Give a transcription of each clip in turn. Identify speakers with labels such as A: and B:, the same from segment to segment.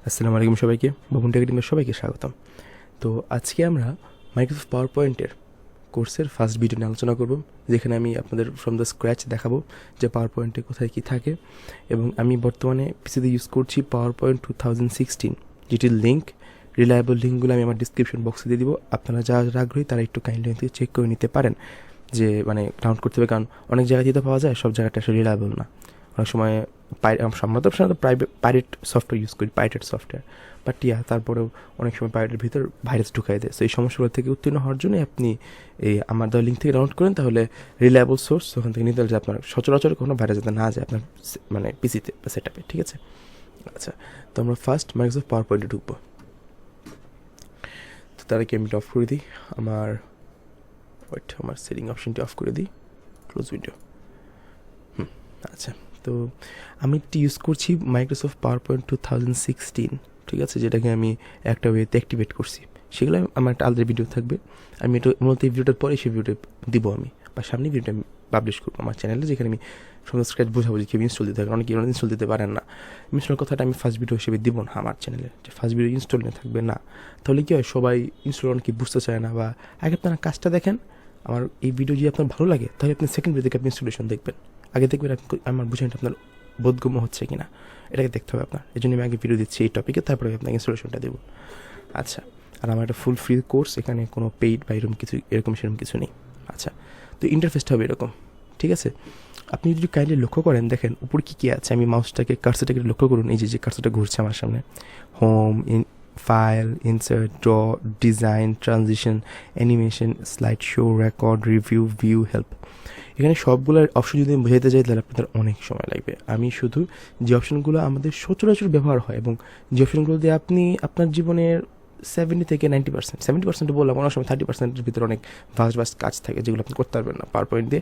A: আসসালামু আলাইকুম সবাইকে, ভবন টেকনিকের সবাইকে স্বাগতম। তো আজকে আমরা মাইক্রোসফট পাওয়ার পয়েন্টের কোর্সের ফার্স্ট ভিডিও নিয়ে আলোচনা করব, যেখানে আমি আপনাদের ফ্রম দ্য স্ক্র্যাচ দেখাবো যে পাওয়ার পয়েন্টে কোথায় কী থাকে। এবং আমি বর্তমানে পিসিতে ইউজ করছি পাওয়ার পয়েন্ট 2016, যেটির লিঙ্ক, রিলায়েবল লিঙ্কগুলো আমি আমার ডিসক্রিপশন বক্সে দিয়ে দিব। আপনারা যারা আগ্রহী তারা একটু কাইন্ডলি চেক করে নিতে পারেন যে ডাউনলোড করতে হবে, কারণ অনেক জায়গাতেই তো পাওয়া যায়, সব জায়গাটা আসলে রিলায়েবল না। অনেক সময় সাধারণত পাইরেট সফটওয়্যার ইউজ করি, পাইরেটেড সফটওয়্যার, বাট তারপরেও অনেক সময় পাইরেটের ভিতর ভাইরাস ঢুকাই দেয়। সো এই সমস্যাগুলো থেকে উত্তীর্ণ হওয়ার জন্য আপনি এই আমার দেওয়া লিঙ্ক থেকে ডাউনলোড করেন, তাহলে রিলায়েবল সোর্স ওখান থেকে নিতে হলে যে আপনার সচরাচর কোনো ভাইরাস যাতে না যায় আপনার পিসিতে বা সেট আপে, ঠিক আছে? আচ্ছা, তো আমরা ফার্স্ট মাইক্রোসফট পাওয়ার পয়েন্টে ঢুকবো। তো তার আগে আমি অফ করে দিই আমার সেটিং অপশনটি অফ করে দিই, ক্লোজ উইন্ডো। আচ্ছা, তো আমি একটি ইউজ করছি মাইক্রোসফট পাওয়ার পয়েন্ট 2016, ঠিক আছে, যেটাকে আমি একটা ওয়েতে অ্যাক্টিভেট করছি। সেগুলো আমার একটা আলাদা ভিডিও থাকবে, আমি এটা মূলত এই ভিডিওটার পরে সেই ভিডিও দিব আমি, বা সামনে ভিডিওটা আমি পাবলিশ করবো আমার চ্যানেলে, যেখানে আমি সমস্ত স্ক্র্যাচ বোঝাবো যে কেউ ইনস্টল দিতে হবে। অনেকে ইনস্টল দিতে পারেন না, ইনস্টল কথাটা আমি ফার্স্ট ভিডিও হিসেবে দিব না আমার চ্যানেলে, যে ফার্স্ট ভিডিও ইনস্টল নিয়ে থাকবে না। তাহলে কী হয়, সবাই ইনস্টল অনেকে বুঝতে চায় না, বা আগে আপনারা কাজটা দেখেন। আমার এই ভিডিও যদি আপনার ভালো লাগে তাহলে আপনি সেকেন্ড ভিডিও থেকে আপনি ইনস্টলেশন দেখবেন। আগে দেখবেন আমার বুঝাইটা আপনার বোধগম্য হচ্ছে কি না, এটাকে দেখতে হবে আপনার। এই জন্য আমি আগে ভিডিও দিচ্ছি এই টপিকে, তারপরে আপনাকে ইনস্টলেশনটা দেবো। আচ্ছা, আর আমার একটা ফুল ফ্রি কোর্স, এখানে কোনো পেইড বা এরকম সেরকম কিছু নেই। আচ্ছা, তো ইন্টারফেসটা হবে এরকম, ঠিক আছে? আপনি যদি কাইন্ডলি লক্ষ্য করেন, দেখেন উপরে কী কী আছে। আমি মাউসটাকে কার্সারটাকে লক্ষ্য করুন, এই যে কার্সারটা ঘুরছে আমার সামনে, home, file, insert, draw, design, transition, animation, slide show, record, review, view, help. এখানে সবগুলোর অপশন যদি আমি বোঝাতে যাই তাহলে আপনাদের অনেক সময় লাগবে। আমি শুধু যে অপশনগুলো আমাদের সচরাচর ব্যবহার হয় এবং যে অপশনগুলো দিয়ে আপনি আপনার জীবনের 70 থেকে 90% বললাম, অনেক সময় 30%-এর ভিতরে অনেক ভাস্ট কাজ থাকে যেগুলো আপনি করতে পারবেন না পাওয়ার পয়েন্ট দিয়ে,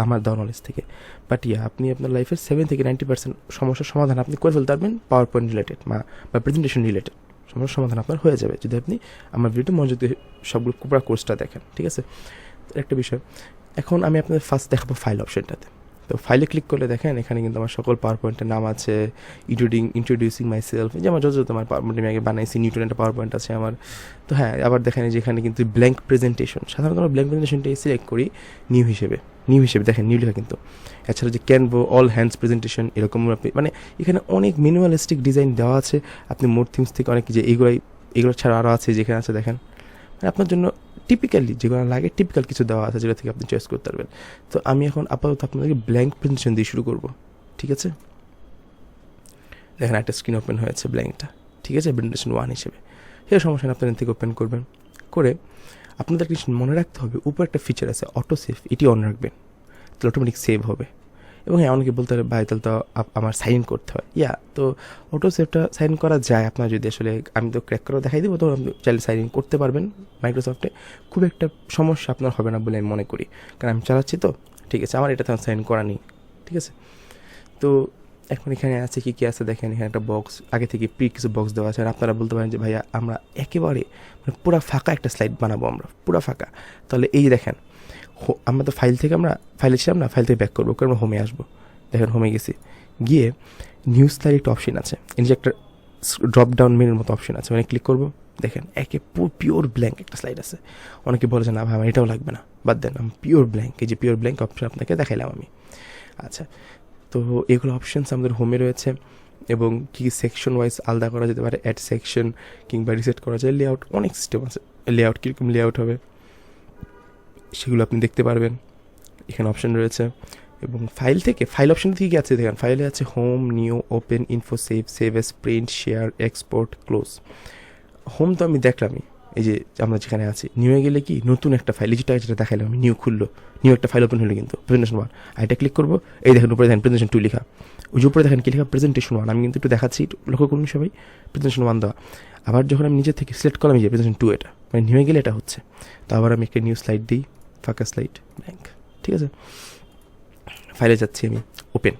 A: আমার দেওয়া নলেজ থেকে। বাট আপনি আপনার লাইফের 70 থেকে 90% সমস্যার সমাধান আপনি করে ফেলতে পারবেন পাওয়ার পয়েন্ট রিলেটেড বা প্রেজেন্টেশন রিলেটেড। সমস্যার সমাধান আপনার হয়ে যাবে যদি আপনি আমার ভিডিওতে মনোযোগ দিয়ে সবগুলো পুরো কোর্সটা দেখেন, ঠিক আছে? একটা বিষয়, এখন আমি আপনাদের ফার্স্ট দেখাবো ফাইল অপশনটাতে। তো ফাইলে ক্লিক করলে দেখেন এখানে কিন্তু আমার সকল পাওয়ার পয়েন্টের নাম আছে, ইন্ট্রোডিউসিং মাই সেলফ, যে আমার যত আমার পাওয়ার পয়েন্ট আমি আগে বানাইছি, নিউটন একটা পাওয়ার পয়েন্ট আছে আমার। তো হ্যাঁ, আবার দেখেন যে এখানে কিন্তু ব্ল্যাঙ্ক প্রেজেন্টেশন, সাধারণত আমরা ব্ল্যাঙ্ক প্রেজেন্টেশনটাই সিলেক্ট করি নিউ হিসেবে দেখেন নিউ লেখা কিন্তু। এছাড়া যে ক্যানভো, অল হ্যান্ডস প্রেজেন্টেশন, এরকম আপনি এখানে অনেক মিনিমালিস্টিক ডিজাইন দেওয়া আছে। আপনি মোর থিমস থেকে অনেক যে এগুলো ছাড়া আরও আছে, যেখানে আছে দেখেন আপনার জন্য টিপিক্যালি যেগুলো লাগে, টিপিক্যাল কিছু দেওয়া আছে যেটা থেকে আপনি চয়েস করতে পারবেন। তো আমি এখন আপাতত আপনাদেরকে ব্ল্যাঙ্ক প্রেজেন্টেশন দিয়ে শুরু করব, ঠিক আছে? দেখেন একটা স্ক্রিন ওপেন হয়েছে ব্ল্যাঙ্কটা, ঠিক আছে, প্রেজেন্টেশন 1 হিসেবে। সেই সমস্যা আপনাদের থেকে ওপেন করবেন, করে আপনাদের কিছু মনে রাখতে হবে, উপরে একটা ফিচার আছে অটো সেভ, এটি অন রাখবেন, তাহলে অটোমেটিক সেভ হবে। এবং হ্যাঁ, অনেকে বলতে পারে ভাই তাহলে তো আমার সাইন ইন করতে হয়। তো অটো সেভটা সাইন করা যায় আপনার যদি আসলে, আমি তো ক্র্যাক করে দেখাই দেবো, তখন আপনি চাইলে সাইন ইন করতে পারবেন মাইক্রোসফটে। খুব একটা সমস্যা আপনার হবে না বলে আমি মনে করি, কারণ আমি চালাচ্ছি তো, ঠিক আছে? আমার এটাতে সাইন করা নেই, ঠিক আছে? তো এখন এখানে আছে কী আছে দেখেন, এখানে একটা বক্স আগে থেকে কিছু বক্স দেওয়া আছে। আর আপনারা বলতে পারেন যে ভাইয়া আমরা একেবারে পুরো ফাঁকা একটা স্লাইড বানাবো, আমরা পুরো ফাঁকা। তাহলে এই দেখেন, আমরা তো ফাইল ছিলাম না, ফাইল থেকে ব্যাক করবো, আমরা হোমে আসবো। দেখেন হোমে গেছি, গিয়ে নিউ স্লাইড একটা অপশন আছে, এই যে একটা ড্রপ ডাউন মেনুর মতো অপশন আছে, ক্লিক করবো। দেখেন পিওর ব্ল্যাঙ্ক একটা স্লাইড আছে। অনেকে বলে যে না ভাই আমার এটাও লাগবে না, বাদ দেন, আমি পিওর ব্ল্যাঙ্ক, এই যে পিওর ব্ল্যাঙ্ক অপশন আপনাকে দেখাইলাম আমি। আচ্ছা, তো এগুলো অপশানস আমাদের হোমে রয়েছে, এবং কী সেকশন ওয়াইজ আলাদা করা যেতে পারে, অ্যাড সেকশন কিংবা রিসেট করা যায়, লেআউট, অনেক সিস্টেম আছে। লেআউট কীরকম লেআউট হবে সেগুলো আপনি দেখতে পারবেন, এখানে অপশান রয়েছে। এবং ফাইল অপশান থেকে কী আছে দেখেন, ফাইলে আছে home, new, open, info, save S, print, share, export, close. Home তো আমি দেখলামই, এই যে আমরা যেখানে আছি। নিউয়ে গেলে কি নতুন একটা ফাইল, যেটা দেখাইলাম আমি, নিউ একটা ফাইল ওপেন হলো কিন্তু প্রেজেন্টেশন 1। এটা ক্লিক করবো, এই দেখেন উপরে দেখেন প্রেজেন্টেশন 2 লেখা, ওই যে উপরে দেখেন কি লেখা, প্রেজেন্টেশন 1। আমি কিন্তু একটু দেখাচ্ছি, লক্ষ্য করুন সবাই, প্রেজেন্টেশন 1 দেওয়া। আবার যখন আমি নিজে থেকে সিলেক্ট করলাম যে প্রেজেন্টেশন 2, এটা নিউয়ে গেলে এটা হচ্ছে। তো আবার আমি একটা নিউ স্লাইড দিই, ফাঁকা স্লাইড, ব্ল্যাঙ্ক, ঠিক আছে? ফাইলে যাচ্ছি আমি, ওপেন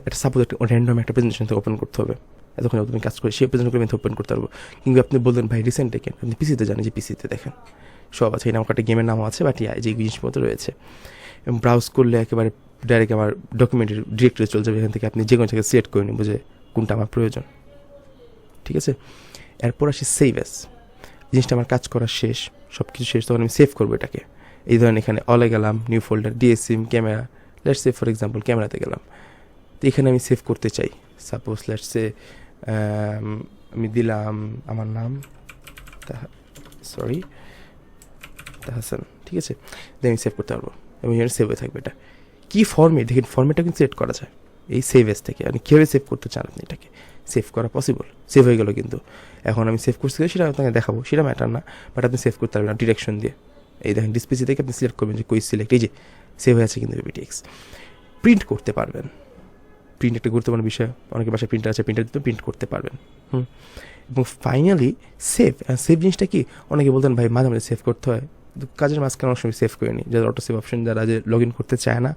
A: একটা সাপোজ একটা র্যান্ডম একটা প্রেজেন্টেশন থেকে ওপেন করতে হবে। এতক্ষণ তুমি কাজ করে সেই প্রেজেন্টেশন আমি ওপেন করতে পারবো। কিন্তু আপনি বললেন ভাই রিসেন্ট দেখেন, আপনি পিসিতে জানেন যে পিসিতে দেখেন সব আছে, এই নাম একটা গেমের নামও আছে, বাট যে জিনিসপত্র রয়েছে। এবং ব্রাউজ করলে একেবারে ডাইরেক্ট আমার ডকুমেন্টের ডিরেক্টরি চলে যাবে, এখান থেকে আপনি যে কোনো জায়গায় সিলেক্ট করে নেবো যে কোনটা আমার প্রয়োজন, ঠিক আছে। এরপর আসি সেভ অ্যাস। জিনিসটা আমার কাজ করা শেষ, সব কিছু শেষ, তখন আমি সেভ করবো এটাকে। এই ধরেন এখানে অলে গেলাম, new folder, DSM, camera, let's say for example ক্যামেরাতে গেলাম। তো এখানে আমি সেভ করতে চাই, সাপোজ লেটস সে আমি দিলাম আমার নাম তাহসান, ঠিক আছে। দেন আমি সেভ করতে পারবো এবং এখানে সেভ হয়ে থাকবে। এটা কী ফর্মেট, দেখেন ফর্মেটটা কিন্তু সিলেক্ট করা যায় এই সেভ এস থেকে। আপনি কীভাবে সেভ করতে চান আপনি এটাকে, সেভ করা পসিবল। সেভ হয়ে গেল, কিন্তু এখন আমি সেভ করতে সেটা আপনাকে দেখাবো, সেটা ম্যাটার না, বাট আপনি সেভ করতে পারবেন না ডিরেকশন দিয়ে। এই দেখেন ডিসপ্লে থেকে আপনি সিলেক্ট করবেন যে কুইক সিলেক্ট, এই যে সেভ হয়ে আছে কিন্তু পিপিটিএক্স। প্রিন্ট করতে পারবেন, প্রিন্ট একটা গুরুত্বপূর্ণ বিষয়, অনেকের বাসায় প্রিন্টার আছে, প্রিন্টার দিতে প্রিন্ট করতে পারবেন। এবং ফাইনালি সেভ। সেভ জিনিসটা কি, অনেকে বলতেন ভাই মাঝে মাঝে সেভ করতে হয়, কাজের মাঝখানে অনেক সময় সেভ করে নিই। যারা অটো সেভ অপশন, যারা যে লগ ইন করতে চায় না,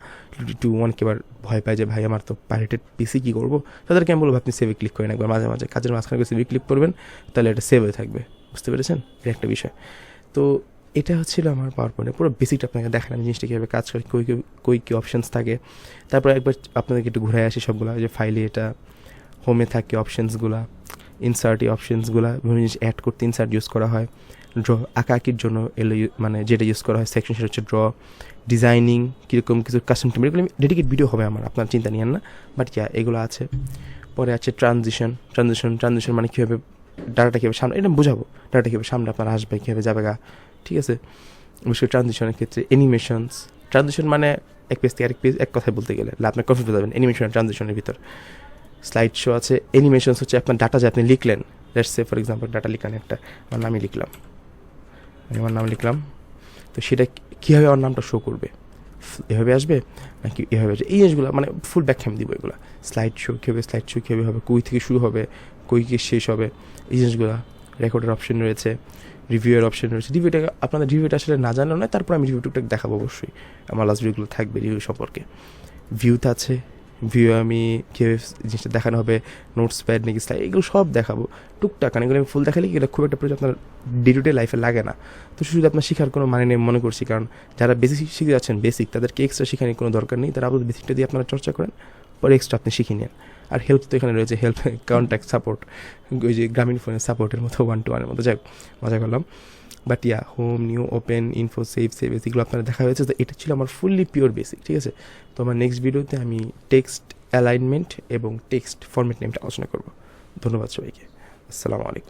A: একটু অনেকে এবার ভয় পায় যে ভাই আমার তো পাইরেটেড পিসি কী করবো, তাদেরকে আমি বলবো আপনি সেভে ক্লিক করেন একবার, মাঝে মাঝে কাজের মাঝখানে সেভে ক্লিক করবেন, তাহলে এটা সেভ হয়ে থাকবে। বুঝতে পেরেছেন, এটা একটা বিষয়। তো এটা হচ্ছিল আমার পাওয়ার পয়েন্টে পুরো বেসিকটা আপনাকে দেখালাম, জিনিসটা কীভাবে কাজ করে, কী অপশানস থাকে। তারপর একবার আপনাদেরকে একটু ঘুরে আসি সবগুলো, যে ফাইলে এটা হোমে থাকে অপশানসগুলো, ইনসার্ট অপশানসগুলো, বিভিন্ন জিনিস অ্যাড করতে ইনসার্ট ইউজ করা হয়। ড্র আঁকাআঁকির জন্য এলো মানে যেটা ইউজ করা হয় সেকশন, সেটা হচ্ছে ড্র। ডিজাইনিং কীরকম কিছু কাস্টম টিম, এগুলো ডেডিকেট ভিডিও হবে আমার, আপনার চিন্তা নিয়েন না, বাট এগুলো আছে। পরে আছে ট্রানজিশন মানে কীভাবে ডাটাটা কীভাবে সামনে, এটা বোঝাবো, ডাটাটা কীভাবে সামনে আপনার আসবে, কীভাবে যাবে গা, ঠিক আছে। অবশ্যই ট্রানজিশনের ক্ষেত্রে অ্যানিমেশনস, ট্রানজিশন মানে এক পেজ থেকে আরেক পেজ, এক কথায় বলতে গেলে আপনি কনফিউজ হয়ে যাবেন অ্যানিমেশন আর ট্রানজিশনের ভিতর। স্লাইড শো আছে। অ্যানিমেশনস হচ্ছে আপনার ডাটা যে আপনি লিখলেন, let's say for example data লিখলেন একটা, আমার নামই লিখলাম, আমার নাম লিখলাম, তো সেটা কীভাবে আমার নামটা শো করবে, এভাবে আসবে নাকি এভাবে আসবে, এই জিনিসগুলো মানে ফুল ব্যাখ্যা আমি দিব এগুলো। স্লাইড শো কীভাবে হবে, কই থেকে শুরু হবে, কই গিয়ে শেষ হবে, এই জিনিসগুলো। রেকর্ডের অপশন রয়েছে, রিভিউয়ের অপশন রয়েছে। রিভিউটা আপনাদের রিভিউটা আসলে না জানলেও নয়, তারপর আমি রিভিউ টুকটাক দেখাবো অবশ্যই, আমার লাস্ট ভিডিওগুলো থাকবে রিভিউ সম্পর্কে। ভিউতে আছে, ভিউ আমি কীভাবে জিনিসটা দেখানো হবে, নোটস প্যাড নাকি স্লাইড, এগুলো সব দেখাবো টুকটাক। কারণ এগুলো আমি ফুল দেখালে কি, এটা খুব একটা প্রয়োজন আপনার ডে টু ডে লাইফে লাগে না। তো শুধু আপনার শেখার কোনো মানে নেই মনে করছি, কারণ যারা বেসিক শিখে যাচ্ছেন, বেসিক তাদেরকে এক্সট্রা শেখানোর কোনো দরকার নেই, তারা আপনাদের বেসিকটা দিয়ে আপনারা চর্চা করেন, পরে এক্সট্রা আপনি শিখে নেন। আর হেল্প তো এখানে রয়েছে, হেল্প, কন্ট্যাক্ট, সাপোর্ট, ওই যে গ্রামীণ ফোনের সাপোর্টের মতো 1-to-1 মতো, যাই মজা করলাম। But home, new, open, info, save এগুলো আপনারা দেখা হয়েছে। তো এটা ছিল আমার ফুললি পিওর বেসিক, ঠিক আছে। তো আমার নেক্সট ভিডিওতে আমি টেক্সট অ্যালাইনমেন্ট এবং টেক্সট ফরম্যাট নেমটা আলোচনা করব। ধন্যবাদ সবাইকে, আসসালামু আলাইকুম।